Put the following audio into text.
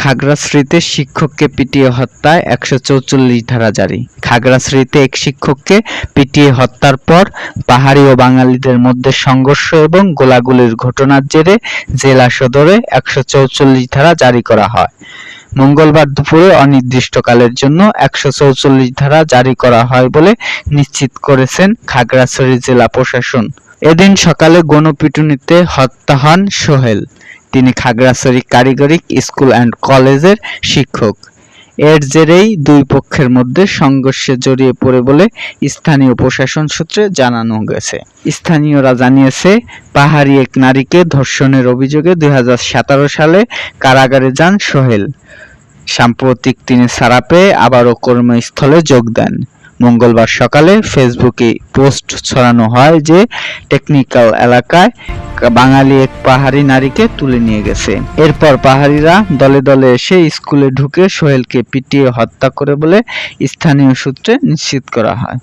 খাগড়াছড়িতে শিক্ষককে পিটিয়ে হত্যায় ১৪৪ ধারা জারি। খাগড়াছড়িতে এক শিক্ষককে পিটিয়ে হত্যার পর পাহাড়ি ও বাঙালিদের মধ্যে সংঘর্ষ এবং গোলাগুলির ঘটনার জেরে জেলা সদরে ১৪৪ ধারা জারি করা হয়। মঙ্গলবার দুপুরে অনির্দিষ্টকালের জন্য ১৪৪ ধারা জারি করা হয় বলে নিশ্চিত করেছেন খাগড়াছড়ি জেলা প্রশাসন। এদিন সকালে গণপিটুনিতে হত্যা হন সোহেল। তিনি খাগড়াছড়ি কারিগরি স্কুল অ্যান্ড কলেজের শিক্ষক। এর জেরেই দুই পক্ষের মধ্যে সংঘর্ষে জড়িয়ে পড়ে বলে স্থানীয় প্রশাসন সূত্রে জানানো গেছে। স্থানীয়রা জানিয়েছে, পাহাড়ি এক নারীকে ধর্ষণের অভিযোগে ২০১৭ সালে কারাগারে যান সোহেল। সাম্প্রতিক তিনি ছাড়া পেয়ে আবারও কর্মস্থলে যোগ দেন। মঙ্গলবার সকালে ফেসবুকে পোস্ট ছড়ানো হয় যে টেকনিক্যাল এলাকায় বাঙালি এক পাহাড়ি নারীকে তুলে নিয়ে গেছে। এরপর পাহাড়িরা দলে দলে এসে স্কুলে ঢুকে সোহেলকে পিটিয়ে হত্যা করে বলে স্থানীয় সূত্রে নিশ্চিত করা হয়।